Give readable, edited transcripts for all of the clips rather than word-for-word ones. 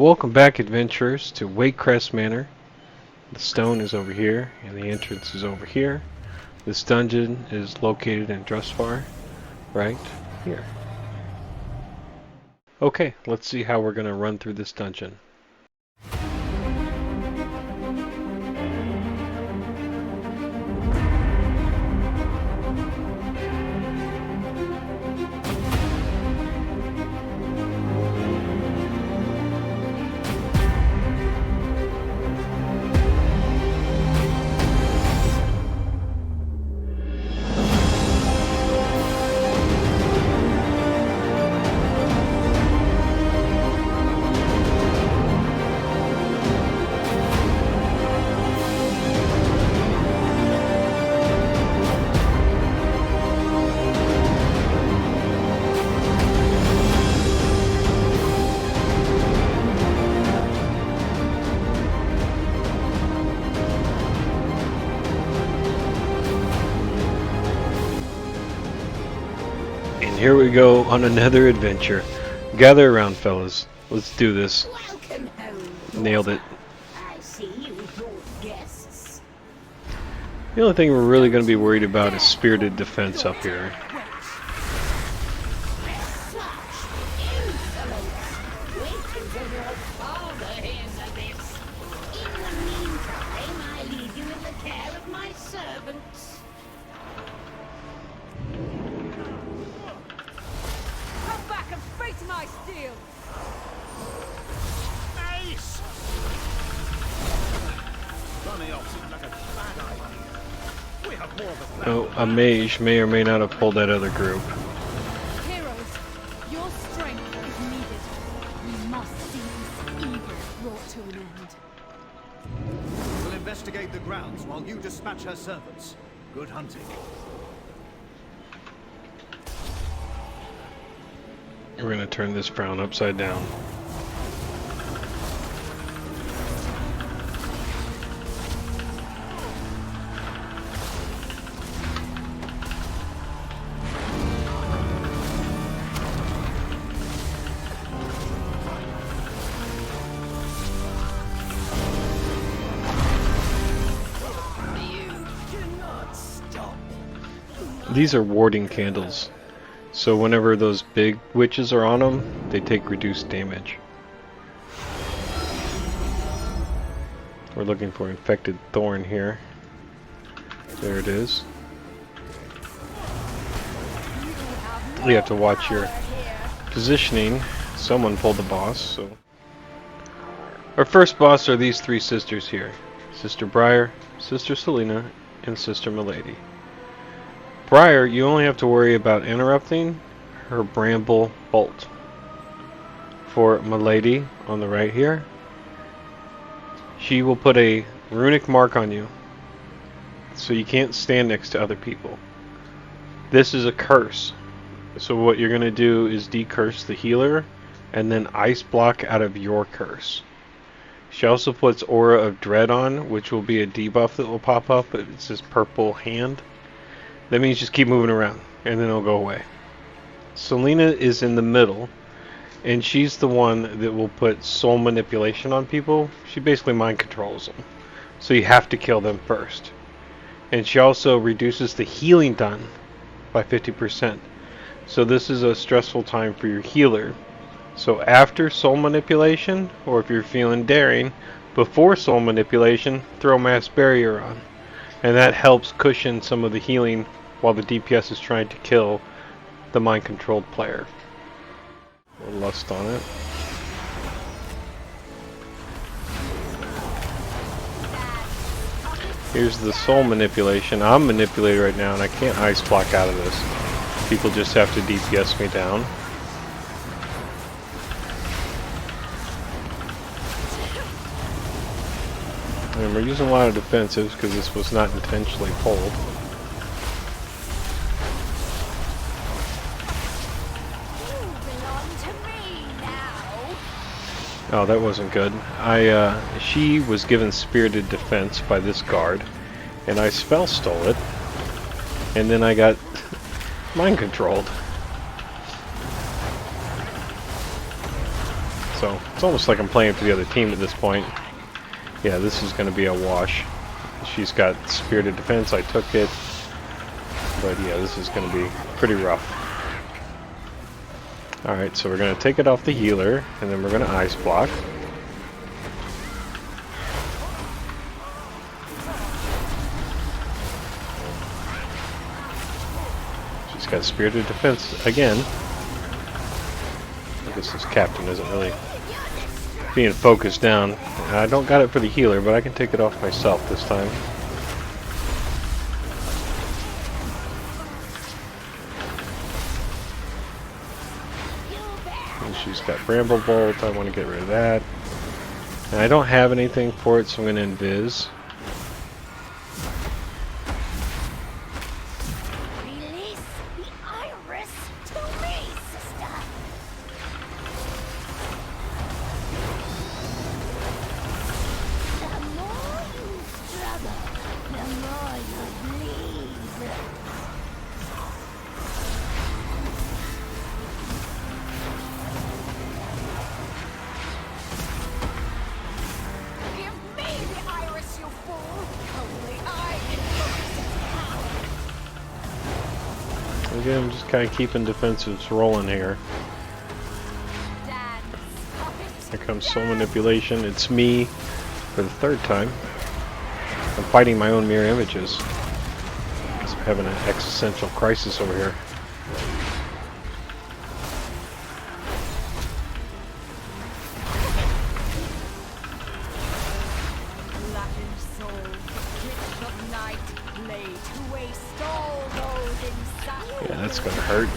Welcome back, adventurers, to Waycrest Manor. The stone is over here, and the entrance is over here. This dungeon is located in Drustvar, right here. Okay, let's see how we're going to run through this dungeon. Here we go on another adventure. Gather around, fellas. Let's do this. Welcome home. Nailed it. I see you brought guests. The only thing we're really going to be worried about is spirited defense up here. Such insolence. Wait until your father hears of this. In the meantime, I leave you in the care of my servants. Come back and face my steel! Ace! Running off seems like a bad idea. We have more of a plan. Oh, a mage may or may not have pulled that other group. Heroes, your strength is needed. We must see this evil brought to an end. We'll investigate the grounds while you dispatch her servants. Good hunting. We're going to turn this frown upside down. These are warding candles. So whenever those big witches are on them, they take reduced damage. We're looking for infected thorn here. There it is. You have to watch your positioning. Someone pulled the boss, so... Our first boss are these three sisters here. Sister Briar, Sister Selena, and Sister Milady. Briar, you only have to worry about interrupting her bramble bolt. For Milady, on the right here, she will put a runic mark on you, so you can't stand next to other people. This is a curse, so what you're going to do is decurse the healer, and then ice block out of your curse. She also puts Aura of Dread on, which will be a debuff that will pop up, but it's this purple hand. That means just keep moving around, and then it'll go away. Selena is in the middle, and she's the one that will put soul manipulation on people. She basically mind controls them, so you have to kill them first. And she also reduces the healing done by 50%. So this is a stressful time for your healer. So after soul manipulation, or if you're feeling daring, before soul manipulation, throw mass barrier on. And that helps cushion some of the healing while the DPS is trying to kill the mind-controlled player. A little lust on it. Here's the soul manipulation. I'm manipulated right now and I can't ice block out of this. People just have to DPS me down. And we're using a lot of defensives because this was not intentionally pulled. Oh, that wasn't good. She was given spirited defense by this guard, and I spell stole it, and then I got mind controlled. So it's almost like I'm playing for the other team at this point. Yeah, this is going to be a wash. She's got Spirited Defense, I took it. But yeah, this is going to be pretty rough. Alright, so we're going to take it off the healer, and then we're going to Ice Block. She's got Spirited Defense again. I guess this captain isn't really being focused down. I don't got it for the healer, but I can take it off myself this time. And she's got Bramble Bolt. I want to get rid of that. And I don't have anything for it, so I'm going to invis. Release the iris to me, sister. The more you struggle, the more you bleed. Give me the iris, you fool! Only I can focus its power. Again, I'm just kind of keeping defensives rolling here. Dance. Here comes Soul Manipulation. It's me for the third time. I'm fighting my own mirror images. I'm having an existential crisis over here. Latin soul, witch of night, lay to waste all those inside. Yeah, that's gonna hurt.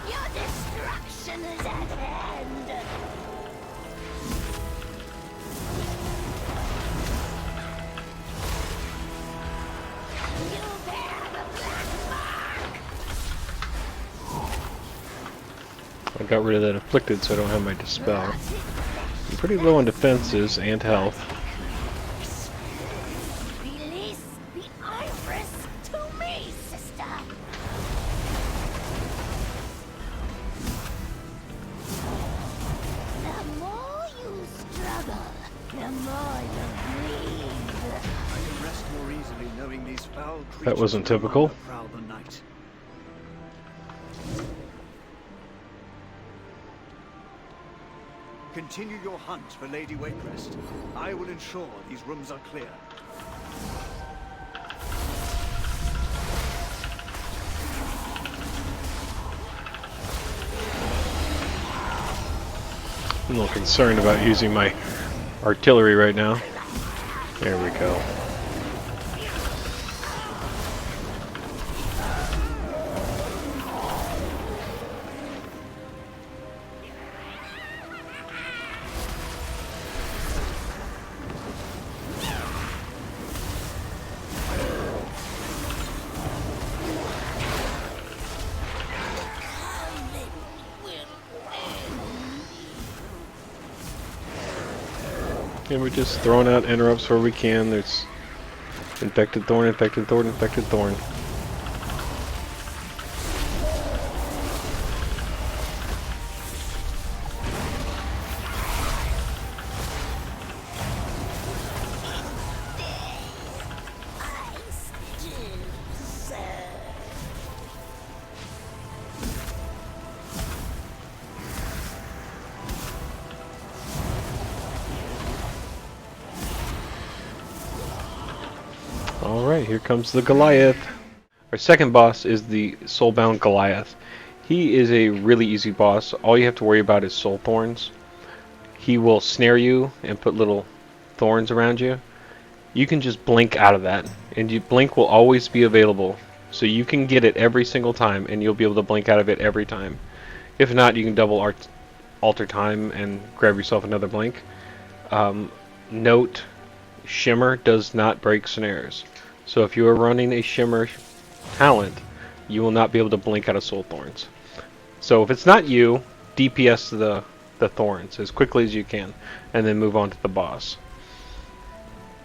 Your destruction is at hand. You bear the black mark. I got rid of that Afflicted so I don't have my Dispel. I'm pretty low on defenses and health. Release the iris to me, sister. The more you struggle, the more you bleed. I can rest more easily knowing these foul creatures That wasn't no longer typical. prowl the night. Continue your hunt for Lady Waycrest. I will ensure these rooms are clear. I'm a little concerned about using my artillery right now. There we go. And we're just throwing out interrupts where we can. There's Infected Thorn, Infected Thorn, Infected Thorn. Alright, here comes the Goliath. Our second boss is the Soulbound Goliath. He is a really easy boss. All you have to worry about is Soul Thorns. He will snare you and put little thorns around you. You can just blink out of that, and your blink will always be available. So you can get it every single time, and you'll be able to blink out of it every time. If not, you can double alter time and grab yourself another blink. Note, Shimmer does not break snares. So if you are running a Shimmer talent, you will not be able to blink out of Soul Thorns. So if it's not you, DPS the thorns as quickly as you can, and then move on to the boss.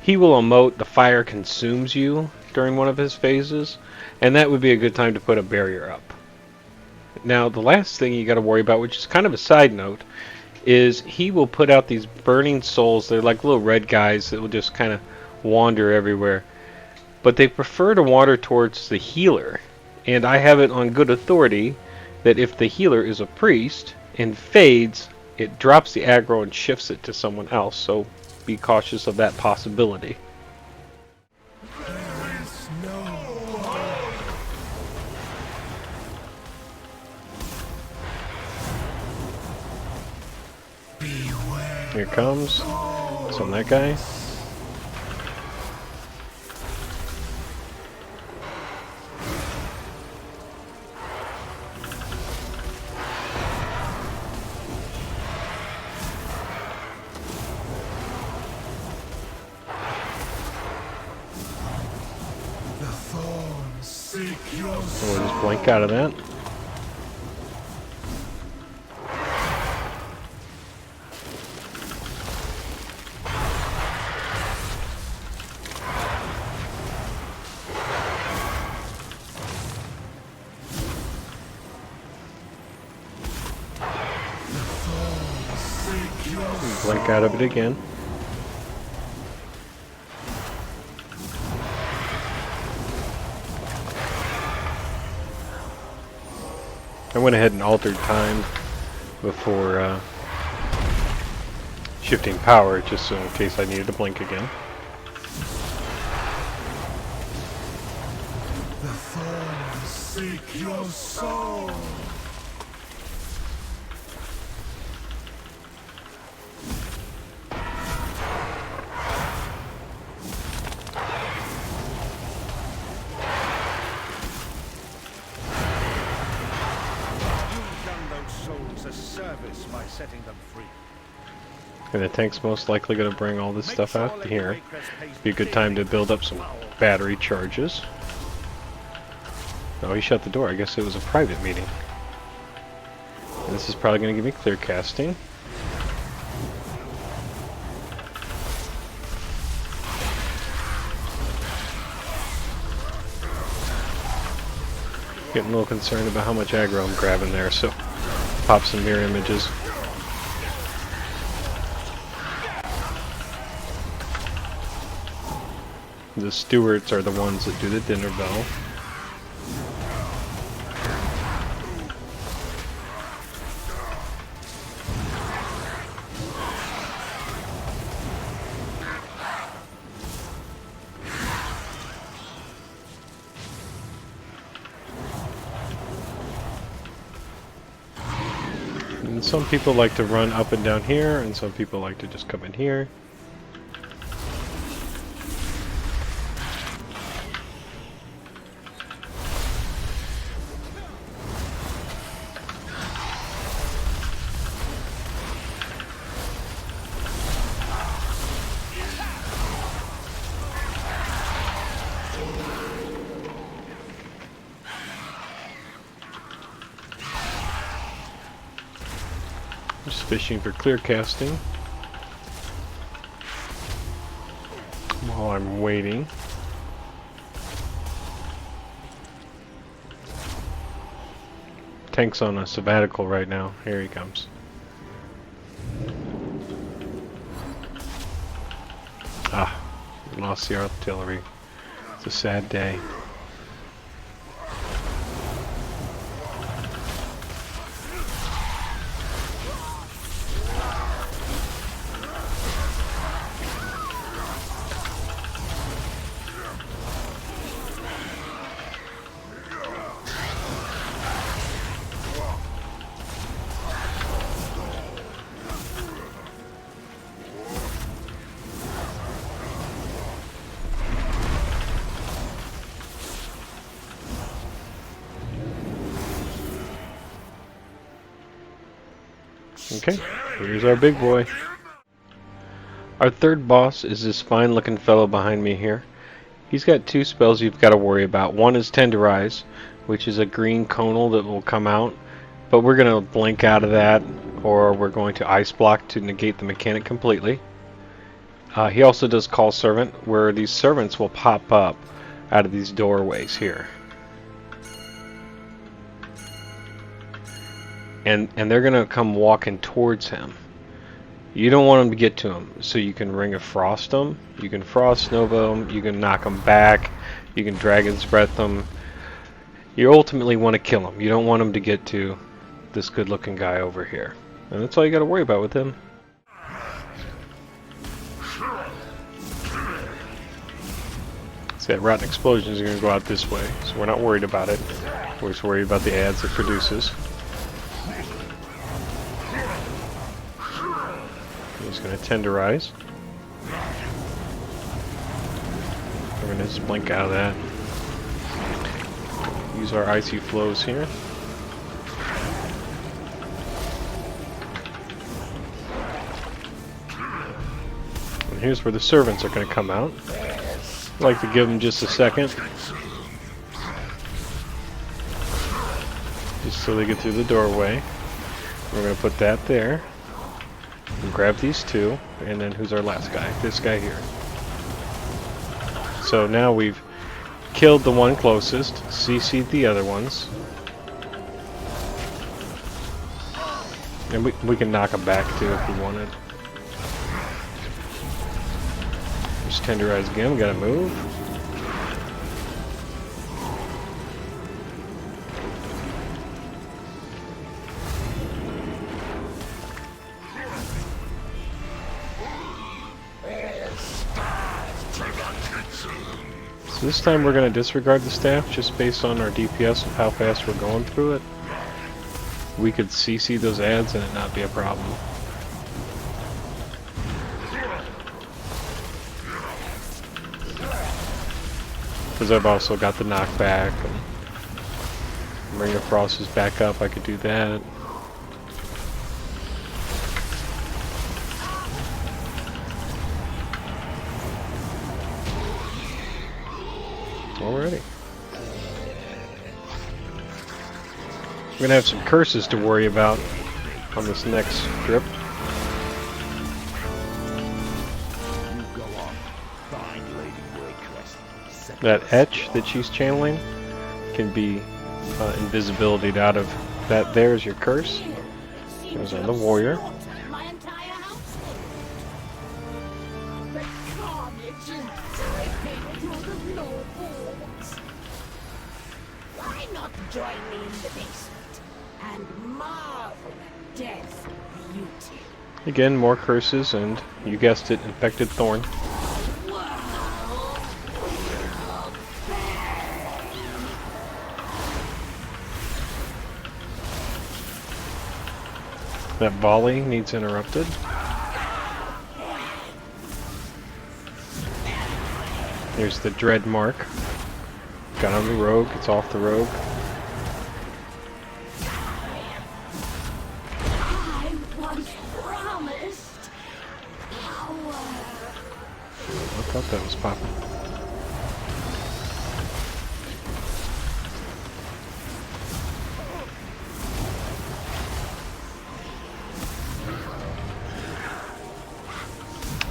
he will emote the fire consumes you during one of his phases, and that would be a good time to put a barrier up. Now, the last thing you got to worry about, which is kind of a side note, is he will put out these burning souls. They're like little red guys that will just kind of wander everywhere. But they prefer to wander towards the healer. And I have it on good authority that if the healer is a priest and fades, it drops the aggro and shifts it to someone else. So be cautious of that possibility. Here it comes. It's on that guy. So we'll just blink out of that. Blink out of it again. I went ahead and altered time before shifting power, just so in case I needed to blink again. The thorns seek your soul. Service by setting them free. And the tank's most likely going to bring all this stuff out here. Be a good time to build up some battery charges. Oh, he shut the door. I guess it was a private meeting. And this is probably going to give me clear casting. Getting a little concerned about how much aggro I'm grabbing there, so pop some mirror images. The stewards are the ones that do the dinner bell. And some people like to run up and down here, and some people like to just come in here. Just fishing for clear casting while I'm waiting. Tank's on a sabbatical right now. Here he comes. Ah, we lost the artillery. It's a sad day. Okay, here's our big boy. Our third boss is this fine looking fellow behind me here. He's got two spells you've got to worry about. One is Tenderize, which is a green conal that will come out, but we're going to blink out of that, or we're going to ice block to negate the mechanic completely. He also does call servant, where these servants will pop up out of these doorways here. And they're going to come walking towards him. You don't want them to get to him, so you can Ring of Frost them. You can Frost Nova them. You can knock them back. You can Dragon's Breath them. You ultimately want to kill him. You don't want him to get to this good-looking guy over here. And that's all you got to worry about with him. See, that Rotten Explosions are going to go out this way, so we're not worried about it. We're just worried about the ads it produces. He's going to tenderize. We're going to just blink out of that. Use our icy flows here. And here's where the servants are going to come out. I'd like to give them just a second. Just so they get through the doorway. We're going to put that there. And grab these two, and then who's our last guy? This guy here. So now we've killed the one closest, CC'd the other ones, and we can knock them back too if we wanted. Just tenderize again, we gotta move. So this time we're going to disregard the staff just based on our DPS of how fast we're going through it. We could CC those ads and it not be a problem. Because I've also got the knockback and Ring of Frost is back up, I could do that. Alrighty. We're going to have some curses to worry about on this next strip. You go on. Find Lady Waycrest. That etch that she's channeling can be invisibility out of that. There's your curse. Goes on the warrior. My entire household. The carnage dripping through the floorboards. Why not join me in the basement and marvel at death's beauty? Again, more curses, and you guessed it, infected thorn. That volley needs interrupted. Here's the dread mark. Got on the rogue, it's off the rogue. I once promised power. I thought that was popping.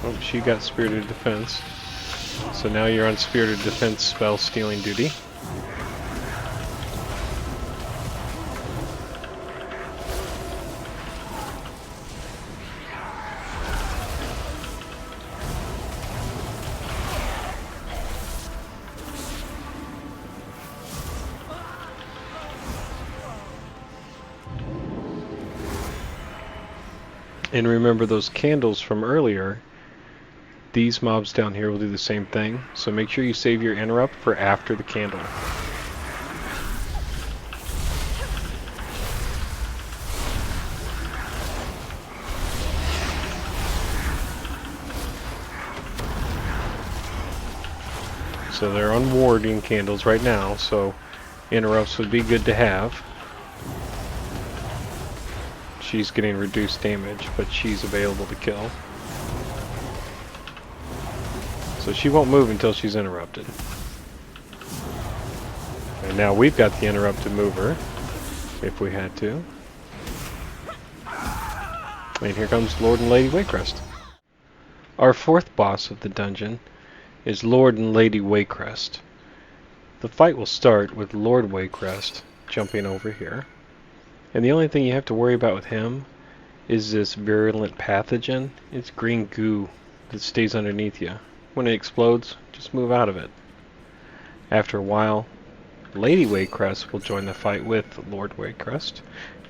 Oh, she got Spirited Defense. So now you're on Spirited Defense spell stealing duty. And remember those candles from earlier. These mobs down here will do the same thing, so make sure you save your interrupt for after the candle. So they're on warding candles right now, so interrupts would be good to have. She's getting reduced damage, but she's available to kill. So she won't move until she's interrupted. And now we've got the interrupted mover, if we had to. And here comes Lord and Lady Waycrest. Our fourth boss of the dungeon is Lord and Lady Waycrest. The fight will start with Lord Waycrest jumping over here. And the only thing you have to worry about with him is this virulent pathogen. It's green goo that stays underneath you. When it explodes, just move out of it. After a while, Lady Waycrest will join the fight with Lord Waycrest,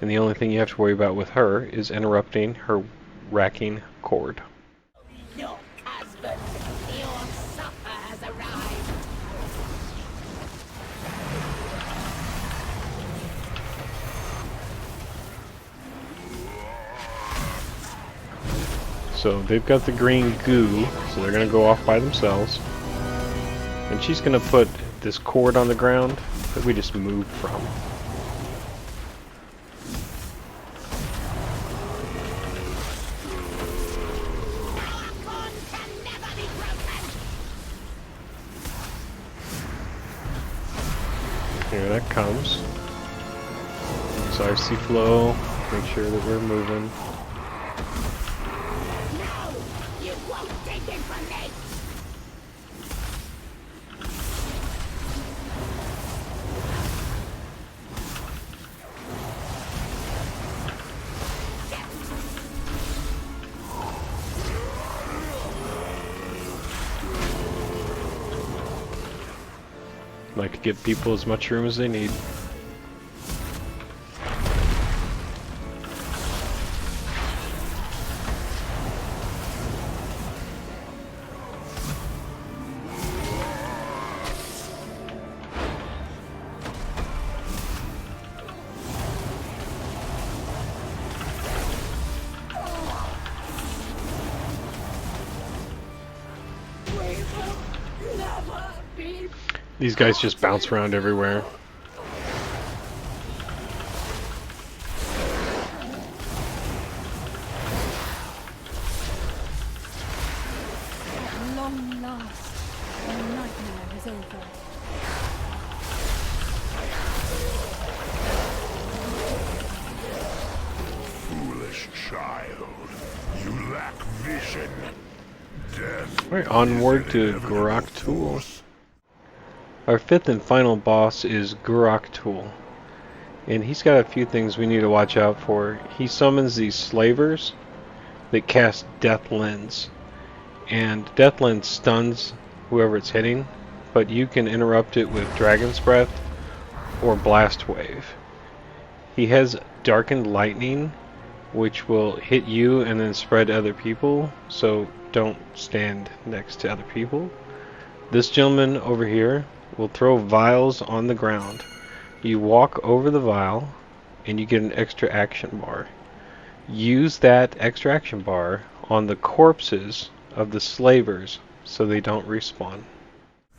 and the only thing you have to worry about with her is interrupting her racking cord. Look, husband, your supper has arrived. So they've got the green goo, so they're going to go off by themselves. And she's going to put this cord on the ground that we just moved from. Arcane can never be broken. Here that comes. Use RC flow, make sure that we're moving. No, you won't take it from me. Like to give people as much room as they need. These guys just bounce around everywhere. At long last, the nightmare is over. Foolish child. You lack vision. Death. Alright, onward to Gorak Tool. Our fifth and final boss is Gorak Tool. And he's got a few things we need to watch out for. He summons these slavers that cast Death Lens. And Death Lens stuns whoever it's hitting, but you can interrupt it with Dragon's Breath or Blast Wave. He has Darkened Lightning, which will hit you and then spread to other people, so don't stand next to other people. This gentleman over here will throw vials on the ground. You walk over the vial and you get an extra action bar. Use that extra action bar on the corpses of the slavers so they don't respawn.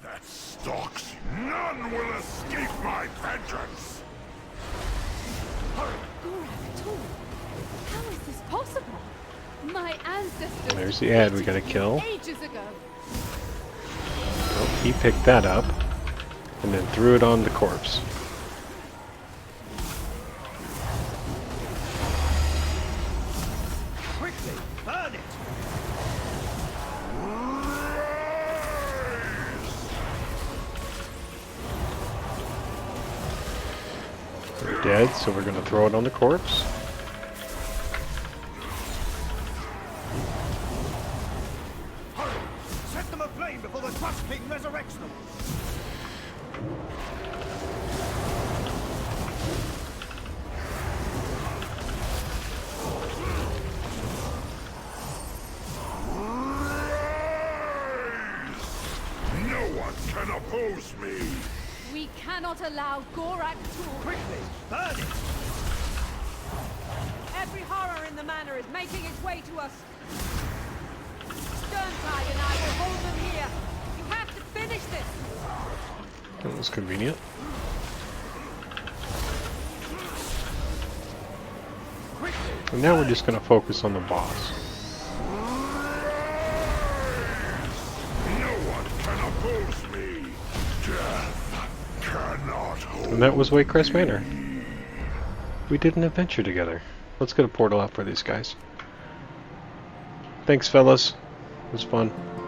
That stalks. None will escape my vengeance. Gorak Tool? How is this possible? My ancestors... There's the ad we gotta kill. Ages ago. Oh, he picked that up and then threw it on the corpse. Quickly, burn it! They're dead, so we're gonna throw it on the corpse. Hurry! Set them aflame before the Trust King resurrects them! No one can oppose me. We cannot allow Gorak Tool... Quickly, burn it! Every horror in the manor is making its way to us. Sterntide and I will hold them here. You have to finish this. That was convenient. And now we're just gonna focus on the boss. No one can oppose me. Death cannot hold. And that was Waycrest Manor. We did an adventure together. Let's get a portal out for these guys. Thanks, fellas. It was fun.